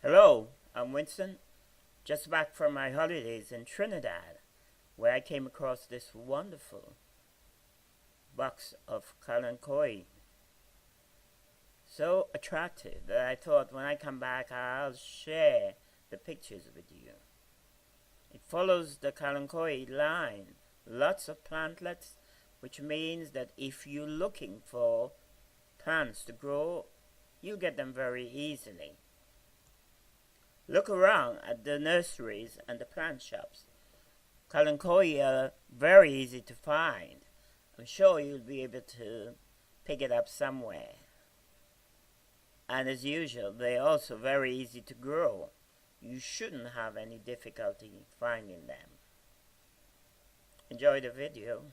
Hello, I'm Winston, just back from my holidays in Trinidad, where I came across this wonderful box of Kalanchoe. So attractive that I thought when I come back I'll share the pictures with you. It follows the Kalanchoe line, lots of plantlets, which means that if you're looking for plants to grow, you'll get them very easily. Look around at the nurseries and the plant shops. Kalanchoe are very easy to find. I'm sure you'll be able to pick it up somewhere. And as usual, they're also very easy to grow. You shouldn't have any difficulty finding them. Enjoy the video.